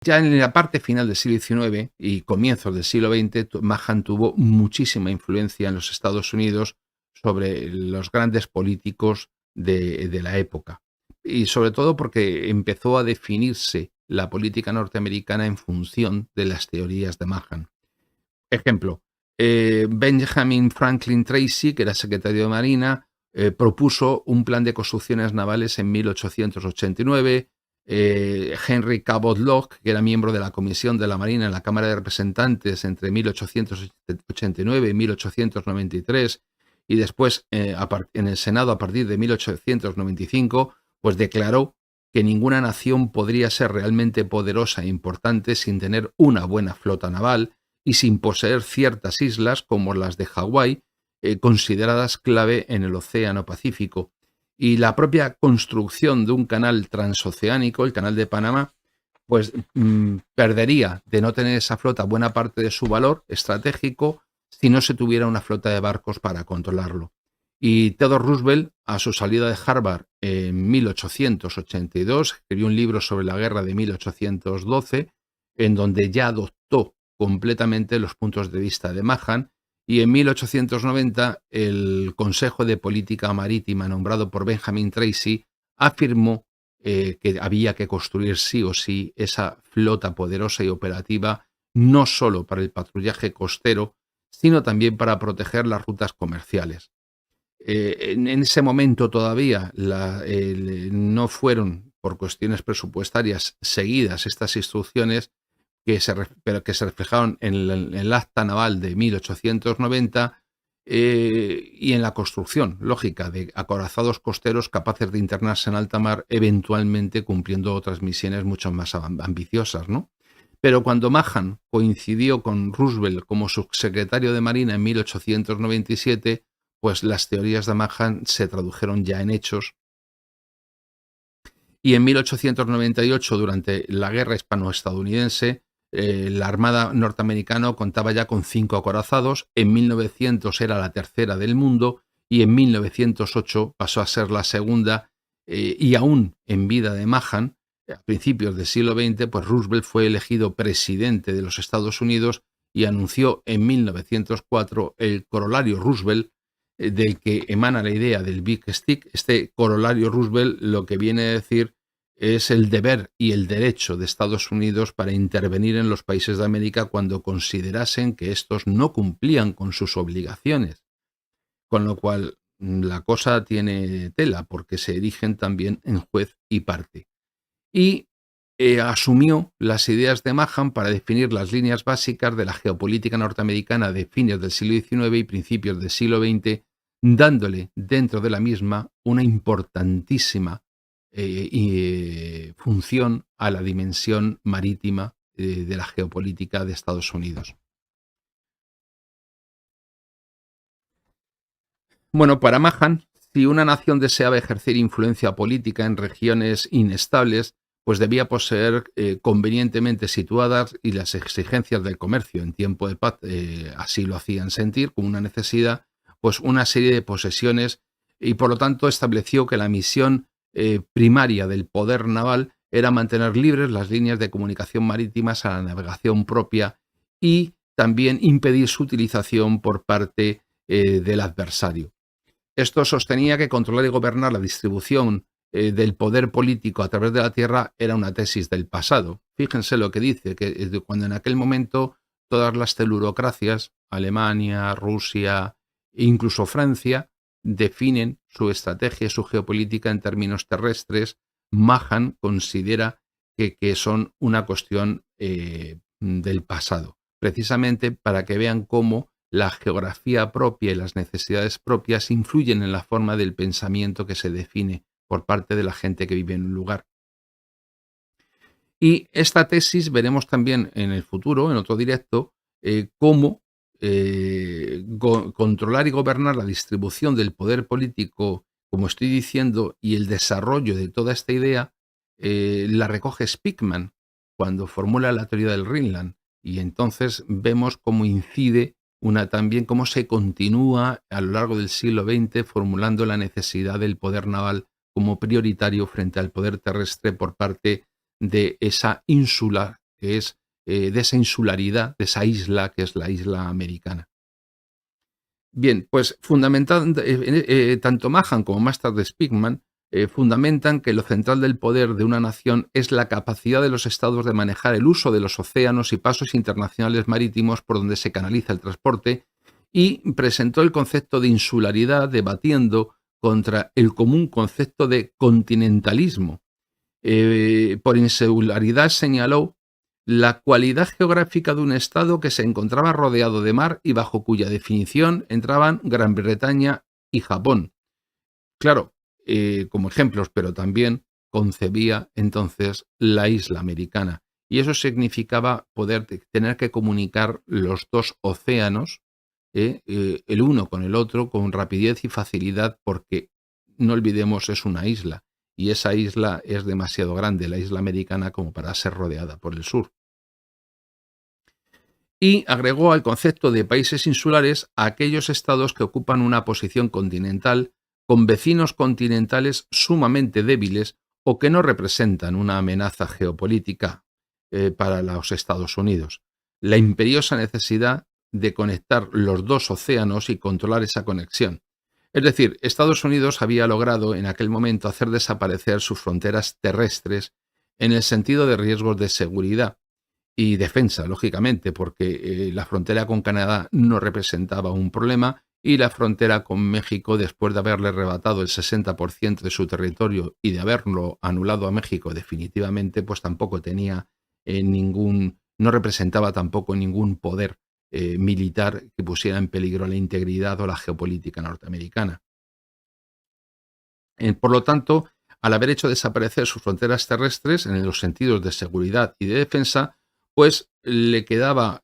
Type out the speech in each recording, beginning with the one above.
Ya en la parte final del siglo XIX y comienzos del siglo XX, Mahan tuvo muchísima influencia en los Estados Unidos sobre los grandes políticos de la época. Y sobre todo porque empezó a definirse la política norteamericana en función de las teorías de Mahan. Ejemplo, Benjamin Franklin Tracy, que era secretario de Marina, propuso un plan de construcciones navales en 1889. Henry Cabot Lodge, que era miembro de la Comisión de la Marina en la Cámara de Representantes entre 1889 y 1893, y después en el Senado a partir de 1895, pues declaró que ninguna nación podría ser realmente poderosa e importante sin tener una buena flota naval y sin poseer ciertas islas como las de Hawái, consideradas clave en el Océano Pacífico. Y la propia construcción de un canal transoceánico, el Canal de Panamá, pues perdería de no tener esa flota buena parte de su valor estratégico si no se tuviera una flota de barcos para controlarlo. Y Theodore Roosevelt, a su salida de Harvard en 1882, escribió un libro sobre la guerra de 1812, en donde ya adoptó completamente los puntos de vista de Mahan, y en 1890 el Consejo de Política Marítima, nombrado por Benjamin Tracy, afirmó que había que construir sí o sí esa flota poderosa y operativa, no solo para el patrullaje costero, sino también para proteger las rutas comerciales. En ese momento todavía no fueron, por cuestiones presupuestarias, seguidas estas instrucciones, pero que se reflejaron en el Acta Naval de 1890 y en la construcción lógica de acorazados costeros capaces de internarse en alta mar, eventualmente cumpliendo otras misiones mucho más ambiciosas, ¿no? Pero cuando Mahan coincidió con Roosevelt como subsecretario de Marina en 1897, pues las teorías de Mahan se tradujeron ya en hechos. Y en 1898, durante la guerra hispano-estadounidense, la Armada norteamericana contaba ya con 5 acorazados, en 1900 era la tercera del mundo y en 1908 pasó a ser la segunda, y aún en vida de Mahan, a principios del siglo XX, pues Roosevelt fue elegido presidente de los Estados Unidos y anunció en 1904 el corolario Roosevelt, del que emana la idea del Big Stick. Este corolario Roosevelt lo que viene a decir es el deber y el derecho de Estados Unidos para intervenir en los países de América cuando considerasen que estos no cumplían con sus obligaciones. Con lo cual, la cosa tiene tela, porque se erigen también en juez y parte. Y asumió las ideas de Mahan para definir las líneas básicas de la geopolítica norteamericana de fines del siglo XIX y principios del siglo XX, dándole dentro de la misma una importantísima función a la dimensión marítima de la geopolítica de Estados Unidos. Bueno, para Mahan, si una nación deseaba ejercer influencia política en regiones inestables, pues debía poseer convenientemente situadas, y las exigencias del comercio en tiempo de paz así lo hacían sentir como una necesidad, pues una serie de posesiones, y por lo tanto estableció que la misión primaria del poder naval era mantener libres las líneas de comunicación marítimas a la navegación propia y también impedir su utilización por parte del adversario. Esto sostenía que controlar y gobernar la distribución del poder político a través de la tierra era una tesis del pasado. Fíjense lo que dice, que cuando en aquel momento todas las telurocracias, Alemania, Rusia e incluso Francia, definen su estrategia y su geopolítica en términos terrestres, Mahan considera que son una cuestión del pasado, precisamente para que vean cómo la geografía propia y las necesidades propias influyen en la forma del pensamiento que se define por parte de la gente que vive en un lugar. Y esta tesis veremos también en el futuro, en otro directo, cómo controlar y gobernar la distribución del poder político, como estoy diciendo, y el desarrollo de toda esta idea, la recoge Speakman cuando formula la teoría del Greenland. Y entonces vemos cómo incide también cómo se continúa a lo largo del siglo XX formulando la necesidad del poder naval como prioritario frente al poder terrestre por parte de esa ínsula que es de esa insularidad, de esa isla que es la isla americana. Bien, pues tanto Mahan como más tarde Spigman fundamentan que lo central del poder de una nación es la capacidad de los estados de manejar el uso de los océanos y pasos internacionales marítimos por donde se canaliza el transporte, y presentó el concepto de insularidad debatiendo contra el común concepto de continentalismo. Por insularidad señaló la cualidad geográfica de un estado que se encontraba rodeado de mar y bajo cuya definición entraban Gran Bretaña y Japón. Claro, como ejemplos, pero también concebía entonces la isla americana. Y eso significaba poder tener que comunicar los dos océanos, el uno con el otro, con rapidez y facilidad, porque no olvidemos, es una isla. Y esa isla es demasiado grande, la isla americana, como para ser rodeada por el sur. Y agregó al concepto de países insulares a aquellos estados que ocupan una posición continental con vecinos continentales sumamente débiles o que no representan una amenaza geopolítica para los Estados Unidos. La imperiosa necesidad de conectar los dos océanos y controlar esa conexión. Es decir, Estados Unidos había logrado en aquel momento hacer desaparecer sus fronteras terrestres en el sentido de riesgos de seguridad y defensa, lógicamente, porque la frontera con Canadá no representaba un problema y la frontera con México, después de haberle arrebatado el 60% de su territorio y de haberlo anulado a México definitivamente, pues tampoco tenía no representaba tampoco ningún poder militar que pusiera en peligro la integridad o la geopolítica norteamericana. Por lo tanto, al haber hecho desaparecer sus fronteras terrestres en los sentidos de seguridad y de defensa, pues le quedaba,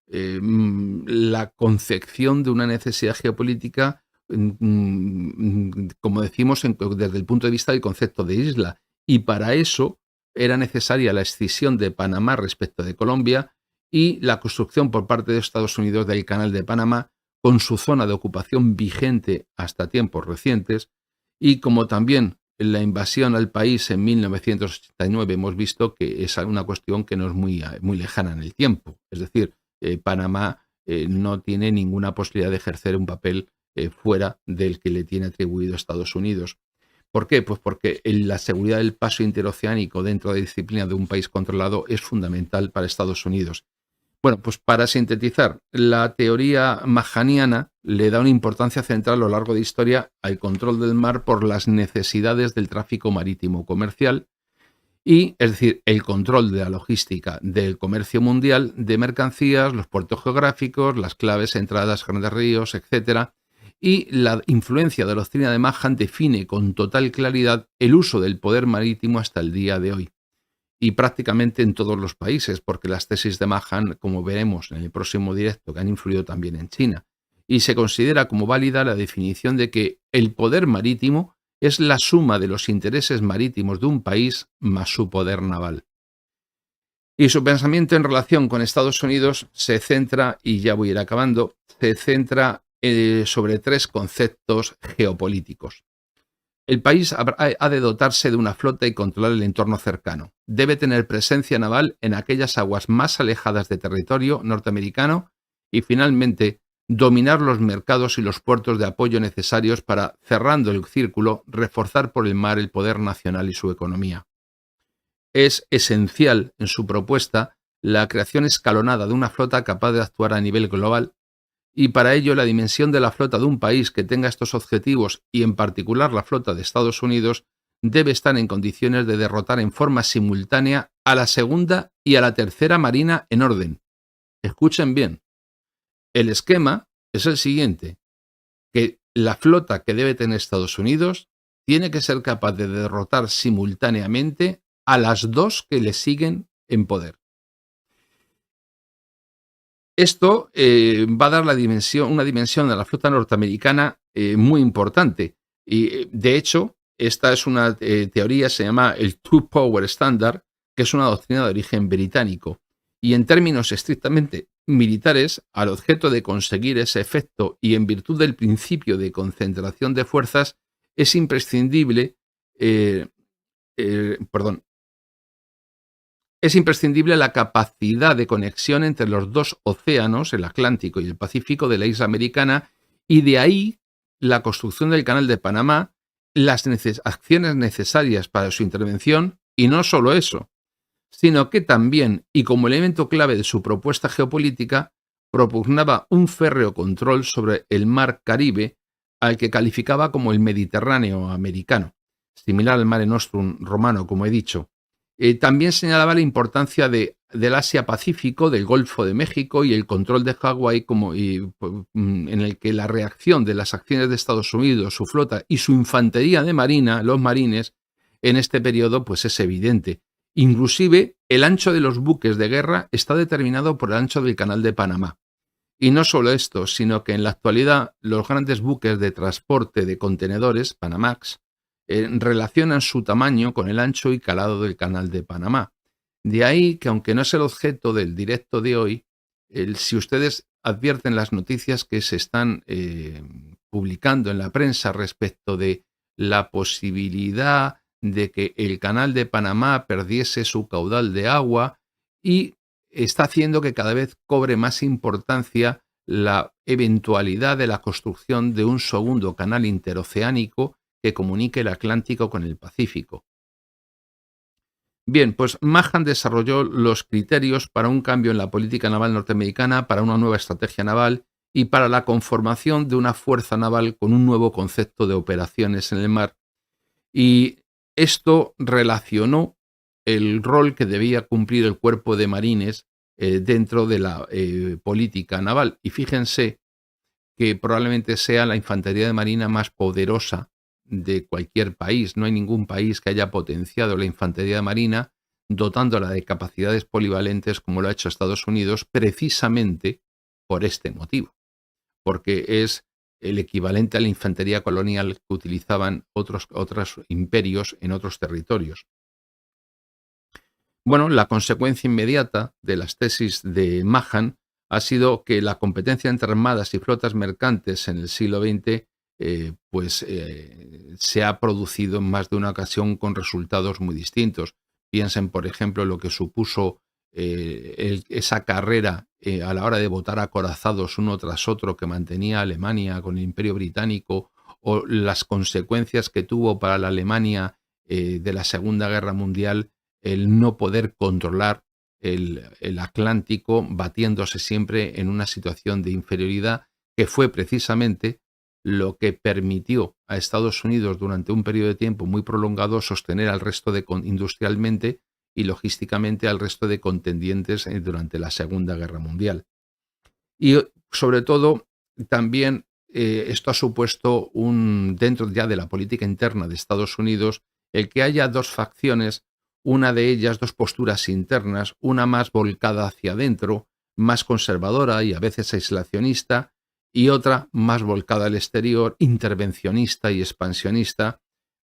la concepción de una necesidad geopolítica, como decimos, desde el punto de vista del concepto de isla. Y para eso era necesaria la escisión de Panamá respecto de Colombia y la construcción por parte de Estados Unidos del Canal de Panamá, con su zona de ocupación vigente hasta tiempos recientes, y como también la invasión al país en 1989 hemos visto que es una cuestión que no es muy lejana en el tiempo. Es decir, Panamá no tiene ninguna posibilidad de ejercer un papel fuera del que le tiene atribuido Estados Unidos. ¿Por qué? Pues porque la seguridad del paso interoceánico dentro de la disciplina de un país controlado es fundamental para Estados Unidos. Bueno, pues para sintetizar, la teoría mahaniana le da una importancia central a lo largo de la historia al control del mar por las necesidades del tráfico marítimo comercial y, es decir, el control de la logística del comercio mundial de mercancías, los puertos geográficos, las claves, entradas, grandes ríos, etcétera. Y la influencia de la doctrina de Mahan define con total claridad el uso del poder marítimo hasta el día de hoy. Y prácticamente en todos los países, porque las tesis de Mahan, como veremos en el próximo directo, que han influido también en China. Y se considera como válida la definición de que el poder marítimo es la suma de los intereses marítimos de un país más su poder naval. Y su pensamiento en relación con Estados Unidos se centra, y ya voy a ir acabando, se centra sobre tres conceptos geopolíticos. El país ha de dotarse de una flota y controlar el entorno cercano. Debe tener presencia naval en aquellas aguas más alejadas de territorio norteamericano y, finalmente, dominar los mercados y los puertos de apoyo necesarios para, cerrando el círculo, reforzar por el mar el poder nacional y su economía. Es esencial en su propuesta la creación escalonada de una flota capaz de actuar a nivel global, y para ello la dimensión de la flota de un país que tenga estos objetivos, y en particular la flota de Estados Unidos, debe estar en condiciones de derrotar en forma simultánea a la segunda y a la tercera marina en orden. Escuchen bien, el esquema es el siguiente, que la flota que debe tener Estados Unidos tiene que ser capaz de derrotar simultáneamente a las dos que le siguen en poder. Esto va a dar una dimensión a la flota norteamericana muy importante. Y, de hecho, esta es una teoría, se llama el Two Power Standard, que es una doctrina de origen británico. Y en términos estrictamente militares, al objeto de conseguir ese efecto y en virtud del principio de concentración de fuerzas, es imprescindible, Es imprescindible la capacidad de conexión entre los dos océanos, el Atlántico y el Pacífico, de la isla americana, y de ahí la construcción del Canal de Panamá, las acciones necesarias para su intervención, y no solo eso, sino que también, y como elemento clave de su propuesta geopolítica, propugnaba un férreo control sobre el mar Caribe, al que calificaba como el Mediterráneo americano, similar al Mare Nostrum romano, como he dicho. También señalaba la importancia del Asia-Pacífico, del Golfo de México y el control de Hawái, en el que la reacción de las acciones de Estados Unidos, su flota y su infantería de marina, los marines, en este periodo pues es evidente. Inclusive el ancho de los buques de guerra está determinado por el ancho del Canal de Panamá. Y no solo esto, sino que en la actualidad los grandes buques de transporte de contenedores, Panamax, relacionan su tamaño con el ancho y calado del Canal de Panamá. De ahí que, aunque no es el objeto del directo de hoy, si ustedes advierten las noticias que se están publicando en la prensa respecto de la posibilidad de que el Canal de Panamá perdiese su caudal de agua, y está haciendo que cada vez cobre más importancia la eventualidad de la construcción de un segundo canal interoceánico que comunique el Atlántico con el Pacífico. Bien, pues Mahan desarrolló los criterios para un cambio en la política naval norteamericana, para una nueva estrategia naval y para la conformación de una fuerza naval con un nuevo concepto de operaciones en el mar. Y esto relacionó el rol que debía cumplir el cuerpo de marines dentro de la política naval. Y fíjense que probablemente sea la infantería de marina más poderosa de cualquier país. No hay ningún país que haya potenciado la infantería de marina, dotándola de capacidades polivalentes como lo ha hecho Estados Unidos, precisamente por este motivo, porque es el equivalente a la infantería colonial que utilizaban otros imperios en otros territorios. Bueno, la consecuencia inmediata de las tesis de Mahan ha sido que la competencia entre armadas y flotas mercantes en el siglo XX se ha producido en más de una ocasión con resultados muy distintos. Piensen, por ejemplo, lo que supuso esa carrera a la hora de botar acorazados uno tras otro que mantenía Alemania con el Imperio Británico, o las consecuencias que tuvo para la Alemania de la Segunda Guerra Mundial el no poder controlar el Atlántico, batiéndose siempre en una situación de inferioridad, que fue precisamente lo que permitió a Estados Unidos durante un periodo de tiempo muy prolongado sostener al resto industrialmente y logísticamente al resto de contendientes durante la Segunda Guerra Mundial. Y sobre todo también esto ha supuesto dentro ya de la política interna de Estados Unidos, el que haya dos facciones, una de ellas dos posturas internas, una más volcada hacia adentro, más conservadora y a veces aislacionista, y otra más volcada al exterior, intervencionista y expansionista,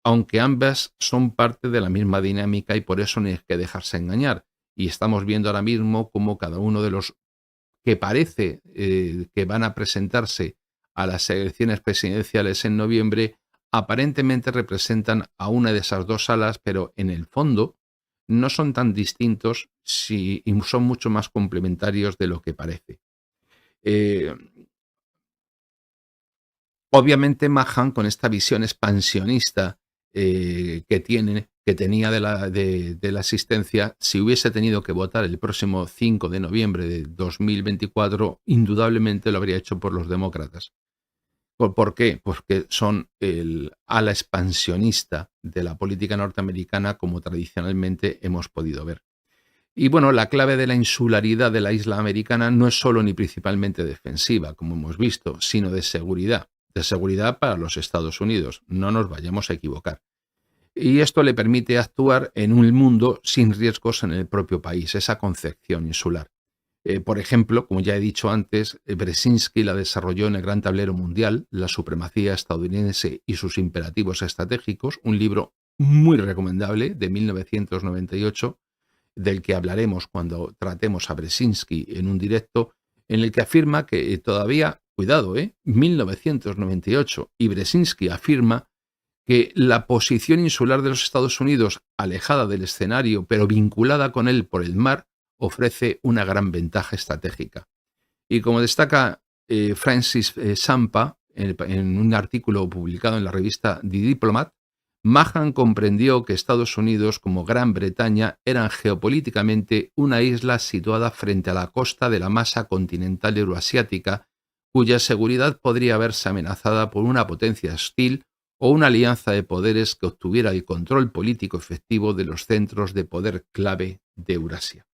aunque ambas son parte de la misma dinámica y por eso no hay que dejarse engañar. Y estamos viendo ahora mismo cómo cada uno de los que parece que van a presentarse a las elecciones presidenciales en noviembre, aparentemente representan a una de esas dos alas, pero en el fondo no son tan distintos y son mucho más complementarios de lo que parece. Obviamente Mahan, con esta visión expansionista que tenía de la asistencia, si hubiese tenido que votar el próximo 5 de noviembre de 2024, indudablemente lo habría hecho por los demócratas. ¿Por qué? Porque son el ala expansionista de la política norteamericana, como tradicionalmente hemos podido ver. Y bueno, la clave de la insularidad de la isla americana no es solo ni principalmente defensiva, como hemos visto, sino de seguridad para los Estados Unidos. No nos vayamos a equivocar. Y esto le permite actuar en un mundo sin riesgos en el propio país, esa concepción insular. Por ejemplo, como ya he dicho antes, Brzezinski la desarrolló en El Gran Tablero Mundial, la supremacía estadounidense y sus imperativos estratégicos, un libro muy recomendable de 1998, del que hablaremos cuando tratemos a Brzezinski en un directo, en el que afirma que todavía, cuidado, 1998, y Brzezinski afirma que la posición insular de los Estados Unidos, alejada del escenario pero vinculada con él por el mar, ofrece una gran ventaja estratégica. Y como destaca Francis Sampa en un artículo publicado en la revista The Diplomat, Mahan comprendió que Estados Unidos, como Gran Bretaña, eran geopolíticamente una isla situada frente a la costa de la masa continental euroasiática, cuya seguridad podría verse amenazada por una potencia hostil o una alianza de poderes que obtuviera el control político efectivo de los centros de poder clave de Eurasia.